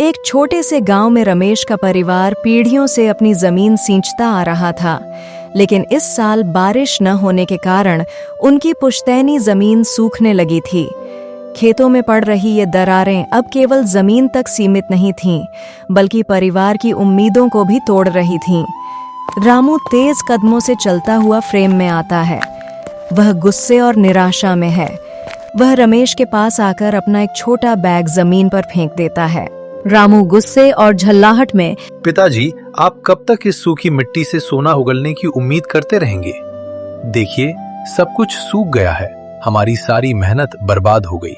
एक छोटे से गांव में रमेश का परिवार पीढ़ियों से अपनी जमीन सींचता आ रहा था, लेकिन इस साल बारिश न होने के कारण उनकी पुश्तैनी जमीन सूखने लगी थी। खेतों में पड़ रही ये दरारें अब केवल जमीन तक सीमित नहीं थीं, बल्कि परिवार की उम्मीदों को भी तोड़ रही थीं। रामू तेज कदमों से चलता हुआ फ्रेम में आता है। वह गुस्से और निराशा में है। वह रमेश के पास आकर अपना एक छोटा बैग जमीन पर फेंक देता है। रामू गुस्से और झल्लाहट में, पिताजी, आप कब तक इस सूखी मिट्टी से सोना उगलने की उम्मीद करते रहेंगे? देखिए, सब कुछ सूख गया है। हमारी सारी मेहनत बर्बाद हो गई।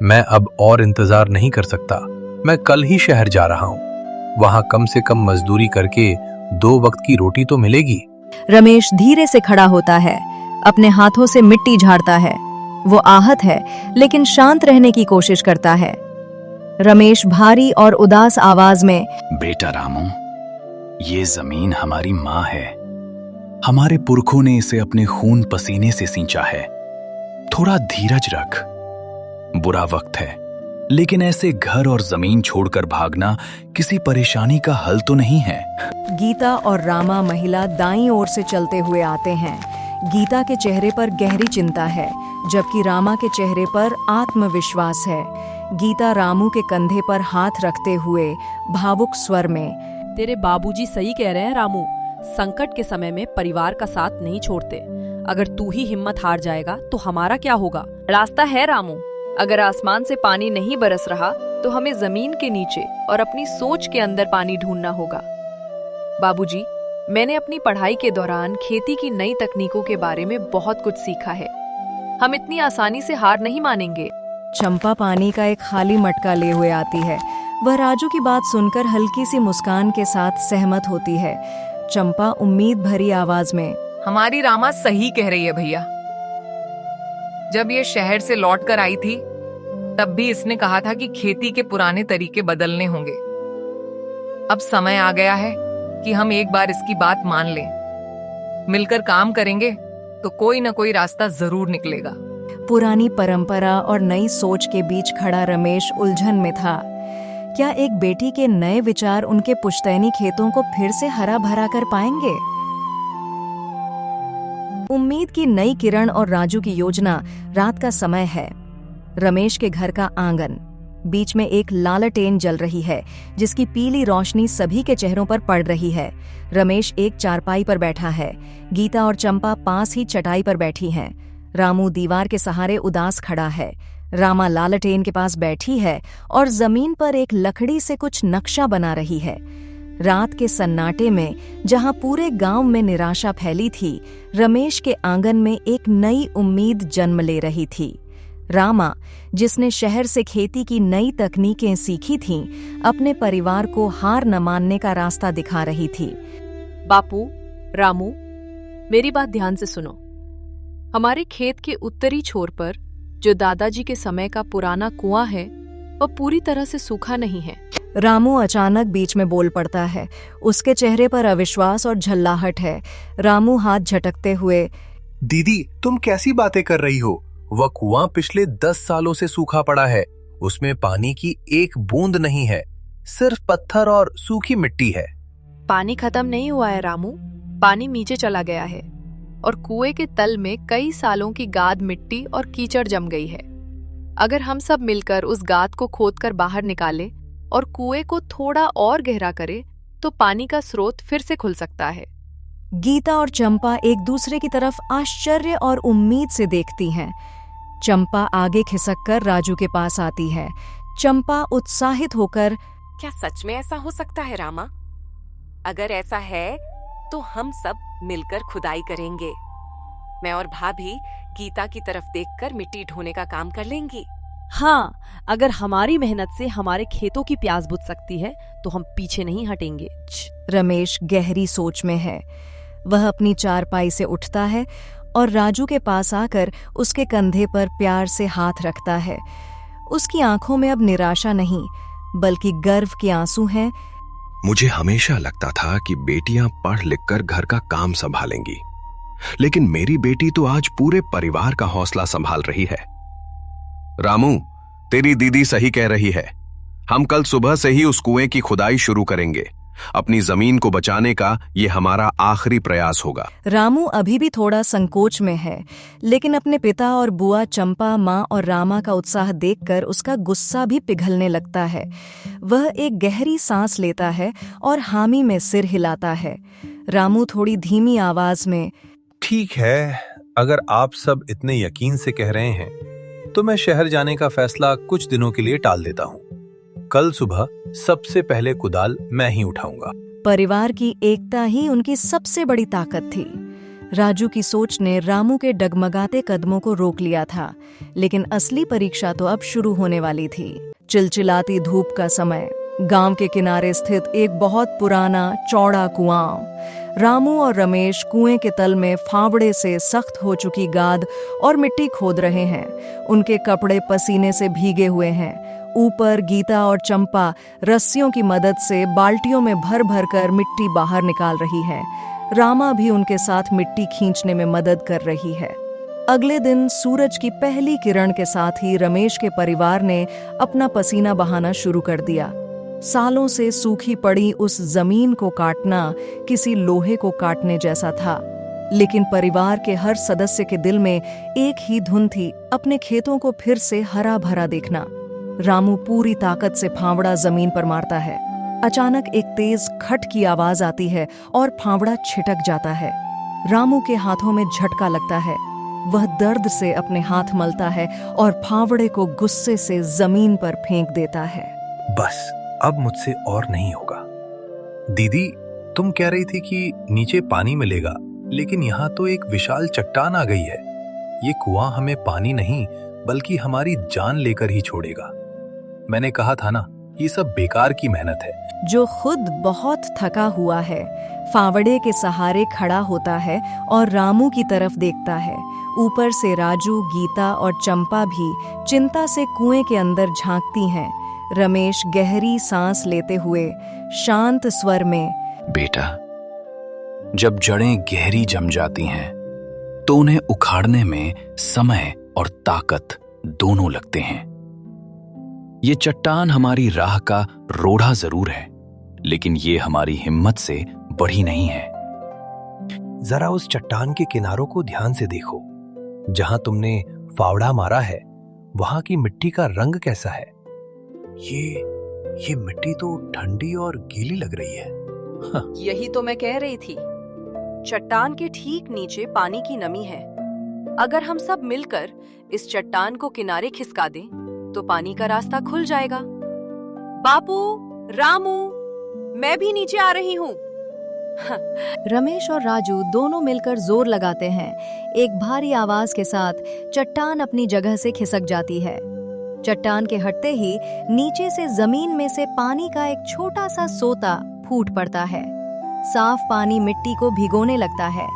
मैं अब और इंतजार नहीं कर सकता। मैं कल ही शहर जा रहा हूँ। वहाँ कम से कम मजदूरी करके 2 वक्त की रोटी तो मिलेगी। रमेश धीरे से खड़ा होता है, अपने हाथों से मिट्टी झाड़ता है। वो आहत है, लेकिन शांत रहने की कोशिश करता है। रमेश भारी और उदास आवाज में, बेटा रामू, ये जमीन हमारी माँ है। हमारे पुरखों ने इसे अपने खून पसीने से सींचा है। थोड़ा धीरज रख। बुरा वक्त है, लेकिन ऐसे घर और जमीन छोड़कर भागना किसी परेशानी का हल तो नहीं है। गीता और रामा महिला दाईं ओर से चलते हुए आते हैं। गीता के चेहरे पर गहरी चिंता है, जबकि रामा के चेहरे पर आत्मविश्वास है। गीता रामू के कंधे पर हाथ रखते हुए भावुक स्वर में, तेरे बाबूजी सही कह रहे हैं रामू। संकट के समय में परिवार का साथ नहीं छोड़ते। अगर तू ही हिम्मत हार जाएगा तो हमारा क्या होगा? रास्ता है रामू। अगर आसमान से पानी नहीं बरस रहा तो हमें जमीन के नीचे और अपनी सोच के अंदर पानी ढूंढना होगा। बाबूजी, मैंने अपनी पढ़ाई के दौरान खेती की नई तकनीकों के बारे में बहुत कुछ सीखा है। हम इतनी आसानी से हार नहीं मानेंगे। चंपा पानी का एक खाली मटका ले हुए आती है। वह राजू की बात सुनकर हल्की सी मुस्कान के साथ सहमत होती है। चंपा उम्मीद भरी आवाज में, हमारी रामा सही कह रही है भैया। जब ये शहर से लौट कर आई थी, तब भी इसने कहा था कि खेती के पुराने तरीके बदलने होंगे। अब समय आ गया है कि हम एक बार इसकी बात मान लें। मिलकर काम करेंगे तो कोई न कोई रास्ता जरूर निकलेगा। पुरानी परंपरा और नई सोच के बीच खड़ा रमेश उलझन में था। क्या एक बेटी के नए विचार उनके पुश्तैनी खेतों को फिर से हरा भरा कर पाएंगे? उम्मीद की नई किरण और राजू की योजना। रात का समय है। रमेश के घर का आंगन। बीच में एक लालटेन जल रही है, जिसकी पीली रोशनी सभी के चेहरों पर पड़ रही है। रमेश एक चारपाई पर बैठा है। गीता और चंपा पास ही चटाई पर बैठी हैं। रामू दीवार के सहारे उदास खड़ा है। रामा लालटेन के पास बैठी है और जमीन पर एक लकड़ी से कुछ नक्शा बना रही है। रात के सन्नाटे में, जहां पूरे गांव में निराशा फैली थी, रमेश के आंगन में एक नई उम्मीद जन्म ले रही थी। रामा, जिसने शहर से खेती की नई तकनीकें सीखी थीं, अपने परिवार को हार न मानने का रास्ता दिखा रही थी। बापू, रामू, मेरी बात ध्यान से सुनो। हमारे खेत के उत्तरी छोर पर जो दादाजी के समय का पुराना कुआं है, वह पूरी तरह से सूखा नहीं है। रामू अचानक बीच में बोल पड़ता है। उसके चेहरे पर अविश्वास और झल्लाहट है। रामू हाथ झटकते हुए, दीदी, तुम कैसी बातें कर रही हो? वह कुआं पिछले 10 सालों से सूखा पड़ा है। उसमें पानी की एक बूंद नहीं है, सिर्फ पत्थर और सूखी मिट्टी है। पानी खत्म नहीं हुआ है रामू। पानी नीचे चला गया है और कुएं के तल में कई सालों की गाद मिट्टी और कीचड़ जम गई है। अगर हम सब मिलकर उस गाद को खोदकर बाहर निकालें और कुएं को थोड़ा और गहरा करें, तो पानी का स्रोत फिर से खुल सकता है। गीता और चंपा एक दूसरे की तरफ आश्चर्य और उम्मीद से देखती हैं। चंपा आगे खिसककर राजू के पास आती है। चंपा उत्साहित होकर, क्या सच में ऐसा हो सकता है रामा? अगर ऐसा है तो हम सब मिलकर खुदाई करेंगे। मैं और भाभी गीता की तरफ देखकर मिट्टी ढोने का काम कर लेंगी। हाँ, अगर हमारी मेहनत से हमारे खेतों की प्यास बुझ सकती है तो हम पीछे नहीं हटेंगे। रमेश गहरी सोच में है। वह अपनी चारपाई से उठता है और राजू के पास आकर उसके कंधे पर प्यार से हाथ रखता है। उसकी आंखों में अब निराशा नहीं, बल्कि गर्व के आंसू हैं। मुझे हमेशा लगता था कि बेटियां पढ़ लिखकर घर का काम संभालेंगी, लेकिन मेरी बेटी तो आज पूरे परिवार का हौसला संभाल रही है। रामू, तेरी दीदी सही कह रही है। हम कल सुबह से ही उस कुएं की खुदाई शुरू करेंगे। अपनी जमीन को बचाने का ये हमारा आखिरी प्रयास होगा। रामू अभी भी थोड़ा संकोच में है, लेकिन अपने पिता और बुआ चंपा, माँ और रामा का उत्साह देखकर उसका गुस्सा भी पिघलने लगता है। वह एक गहरी सांस लेता है और हामी में सिर हिलाता है। रामू थोड़ी धीमी आवाज में, ठीक है, अगर आप सब इतने यकीन से कह रहे हैं तो मैं शहर जाने का फैसला कुछ दिनों के लिए टाल देता हूँ। कल सुबह सबसे पहले कुदाल मैं ही उठाऊंगा। परिवार की एकता ही उनकी सबसे बड़ी ताकत थी। राजू की सोच ने रामू के डगमगाते कदमों को रोक लिया था, लेकिन असली परीक्षा तो अब शुरू होने वाली थी। चिलचिलाती धूप का समय, गांव के किनारे स्थित एक बहुत पुराना चौड़ा कुआं। रामू और रमेश कुएं के तल में फावड़े से सख्त हो चुकी गाद और मिट्टी खोद रहे हैं। उनके कपड़े पसीने से भीगे हुए हैं। ऊपर गीता और चंपा रस्सियों की मदद से बाल्टियों में भर भर कर मिट्टी बाहर निकाल रही है। रामा भी उनके साथ मिट्टी खींचने में मदद कर रही है। अगले दिन सूरज की पहली किरण के साथ ही रमेश के परिवार ने अपना पसीना बहाना शुरू कर दिया। सालों से सूखी पड़ी उस जमीन को काटना किसी लोहे को काटने जैसा था, लेकिन परिवार के हर सदस्य के दिल में एक ही धुन थी, अपने खेतों को फिर से हरा भरा देखना। रामू पूरी ताकत से फावड़ा जमीन पर मारता है। अचानक एक तेज खट की आवाज आती है और फावड़ा छिटक जाता है। रामू के हाथों में झटका लगता है। वह दर्द से अपने हाथ मलता है और फावड़े को गुस्से से जमीन पर फेंक देता है। बस अब मुझसे और नहीं होगा। दीदी, तुम कह रही थी कि नीचे पानी मिलेगा, लेकिन यहाँ तो एक विशाल चट्टान आ गई है। ये कुआं हमें पानी नहीं बल्कि हमारी जान लेकर ही छोड़ेगा। मैंने कहा था ना, ये सब बेकार की मेहनत है। जो खुद बहुत थका हुआ है, फावड़े के सहारे खड़ा होता है और रामू की तरफ देखता है। ऊपर से राजू, गीता और चंपा भी चिंता से कुएं के अंदर झांकती हैं। रमेश गहरी सांस लेते हुए शांत स्वर में, बेटा, जब जड़ें गहरी जम जाती हैं तो उन्हें उखाड़ने में समय और ताकत दोनों लगते हैं। ये चट्टान हमारी राह का रोड़ा जरूर है, लेकिन ये हमारी हिम्मत से बढ़ी नहीं है। जरा उस चट्टान के किनारों को ध्यान से देखो। जहां तुमने फावड़ा मारा है, वहां की मिट्टी का रंग कैसा है? ये मिट्टी तो ठंडी और गीली लग रही है। यही तो मैं कह रही थी। चट्टान के ठीक नीचे पानी की नमी है। अगर हम सब मिलकर इस चट्टान को किनारे खिसका दें, तो पानी का रास्ता खुल जाएगा। बापू, रामू, मैं भी नीचे आ रही हूँ। रमेश और राजू दोनों मिलकर जोर लगाते हैं। एक भारी आवाज के साथ चट्टान अपनी जगह से खिसक जाती है। चट्टान के हटते ही नीचे से जमीन में से पानी का एक छोटा सा सोता फूट पड़ता है। साफ पानी मिट्टी को भिगोने लगता है।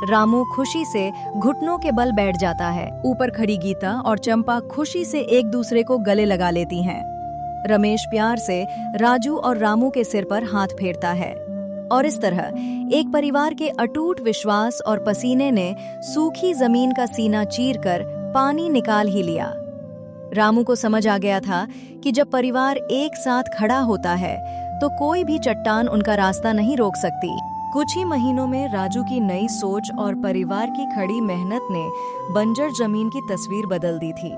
रामू खुशी से घुटनों के बल बैठ जाता है। ऊपर खड़ी गीता और चंपा खुशी से एक दूसरे को गले लगा लेती हैं। रमेश प्यार से राजू और रामू के सिर पर हाथ फेरता है। और इस तरह एक परिवार के अटूट विश्वास और पसीने ने सूखी जमीन का सीना चीरकर पानी निकाल ही लिया। रामू को समझ आ गया था कि जब परिवार एक साथ खड़ा होता है तो कोई भी चट्टान उनका रास्ता नहीं रोक सकती। कुछ ही महीनों में राजू की नई सोच और परिवार की खड़ी मेहनत ने बंजर जमीन की तस्वीर बदल दी थी।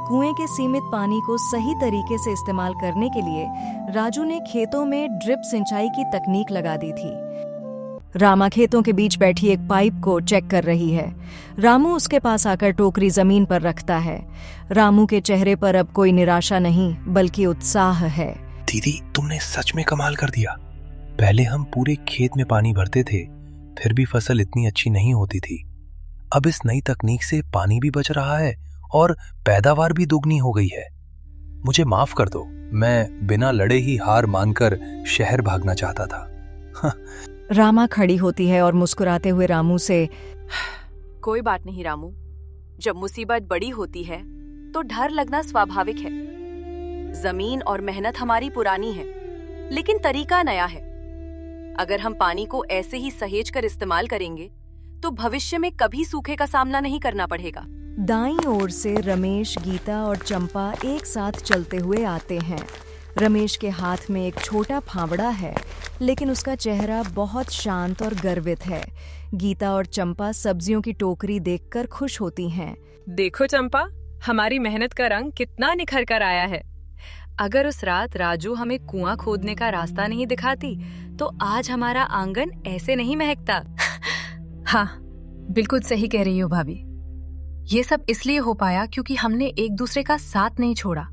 कुएं के सीमित पानी को सही तरीके से इस्तेमाल करने के लिए राजू ने खेतों में ड्रिप सिंचाई की तकनीक लगा दी थी। रामा खेतों के बीच बैठी एक पाइप को चेक कर रही है। रामू उसके पास आकर टोकरी जमीन पर रखता है। रामू के चेहरे पर अब कोई निराशा नहीं बल्कि उत्साह है। दीदी, तुमने सच में कमाल कर दिया। पहले हम पूरे खेत में पानी भरते थे, फिर भी फसल इतनी अच्छी नहीं होती थी। अब इस नई तकनीक से पानी भी बच रहा है और पैदावार भी दोगुनी हो गई है। मुझे माफ कर दो, मैं बिना लड़े ही हार मानकर शहर भागना चाहता था। रामा खड़ी होती है और मुस्कुराते हुए रामू से, कोई बात नहीं रामू, जब मुसीबत बड़ी होती है तो डर लगना स्वाभाविक है। जमीन और मेहनत हमारी पुरानी है, लेकिन तरीका नया है। अगर हम पानी को ऐसे ही सहेज कर इस्तेमाल करेंगे तो भविष्य में कभी सूखे का सामना नहीं करना पड़ेगा। दाईं ओर से रमेश, गीता और चंपा एक साथ चलते हुए आते हैं। रमेश के हाथ में एक छोटा फावड़ा है, लेकिन उसका चेहरा बहुत शांत और गर्वित है। गीता और चंपा सब्जियों की टोकरी देखकर खुश होती हैं। देखो चंपा, हमारी मेहनत का रंग कितना निखर कर आया है। अगर उस रात राजू हमें कुआं खोदने का रास्ता नहीं दिखाती तो आज हमारा आंगन ऐसे नहीं महकता। हाँ, बिल्कुल सही कह रही हो भाभी। ये सब इसलिए हो पाया क्योंकि हमने एक दूसरे का साथ नहीं छोड़ा।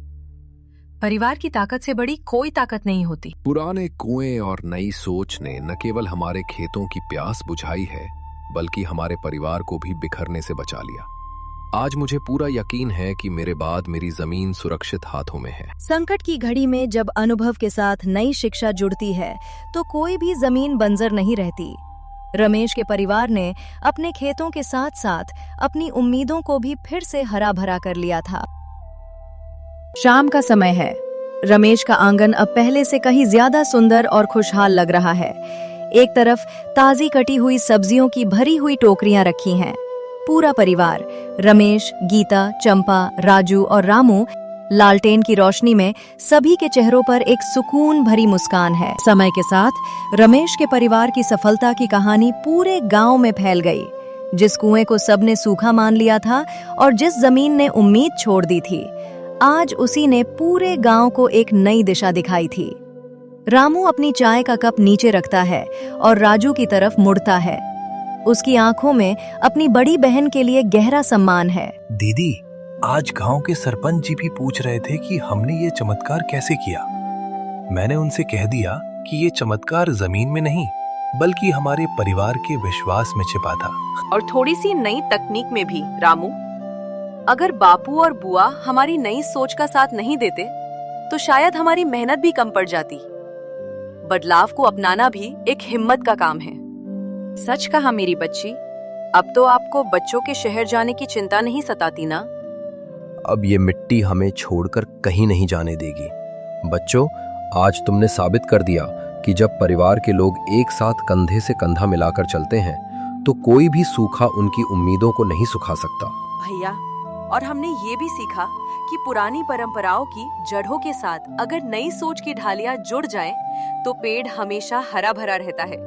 परिवार की ताकत से बड़ी कोई ताकत नहीं होती। पुराने कुएं और नई सोच ने न केवल हमारे खेतों की प्यास बुझाई है, बल्कि हमारे परिवार को भी बिखरने से बचा लिया। आज मुझे पूरा यकीन है कि मेरे बाद मेरी जमीन सुरक्षित हाथों में है। संकट की घड़ी में जब अनुभव के साथ नई शिक्षा जुड़ती है तो कोई भी जमीन बंजर नहीं रहती। रमेश के परिवार ने अपने खेतों के साथ साथ अपनी उम्मीदों को भी फिर से हरा भरा कर लिया था। शाम का समय है। रमेश का आंगन अब पहले से कहीं ज्यादा सुंदर और खुशहाल लग रहा है। एक तरफ ताजी कटी हुई सब्जियों की भरी हुई टोकरियां रखी हैं। पूरा परिवार, रमेश, गीता, चंपा, राजू और रामू, लालटेन की रोशनी में सभी के चेहरों पर एक सुकून भरी मुस्कान है। समय के साथ रमेश के परिवार की सफलता की कहानी पूरे गांव में फैल गई। जिस कुएं को सबने सूखा मान लिया था और जिस जमीन ने उम्मीद छोड़ दी थी, आज उसी ने पूरे गांव को एक नई दिशा दिखाई थी। रामू अपनी चाय का कप नीचे रखता है और राजू की तरफ मुड़ता है। उसकी आंखों में अपनी बड़ी बहन के लिए गहरा सम्मान है। दीदी, आज गांव के सरपंच जी भी पूछ रहे थे कि हमने ये चमत्कार कैसे किया। मैंने उनसे कह दिया कि ये चमत्कार जमीन में नहीं, बल्कि हमारे परिवार के विश्वास में छिपा था। और थोड़ी सी नई तकनीक में भी। रामू, अगर बापू और बुआ हमारी नई सोच का साथ नहीं देते तो शायद हमारी मेहनत भी कम पड़ जाती। बदलाव को अपनाना भी एक हिम्मत का काम है। सच कहा मेरी बच्ची, अब तो आपको बच्चों के शहर जाने की चिंता नहीं सताती ना? अब ये मिट्टी हमें छोड़कर कहीं नहीं जाने देगी। बच्चों, आज तुमने साबित कर दिया कि जब परिवार के लोग एक साथ कंधे से कंधा मिलाकर चलते हैं तो कोई भी सूखा उनकी उम्मीदों को नहीं सुखा सकता। भैया, और हमने ये भी सीखा कि पुरानी परंपराओं की जड़ों के साथ अगर नई सोच की ढालियां जुड़ जाएं, तो पेड़ हमेशा हरा भरा रहता है।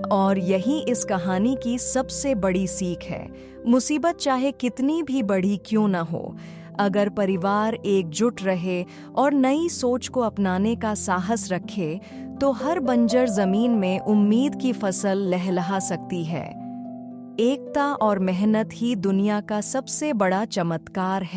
और यही इस कहानी की सबसे बड़ी सीख है। मुसीबत चाहे कितनी भी बड़ी क्यों न हो, अगर परिवार एकजुट रहे और नई सोच को अपनाने का साहस रखे तो हर बंजर जमीन में उम्मीद की फसल लहलहा सकती है। एकता और मेहनत ही दुनिया का सबसे बड़ा चमत्कार है।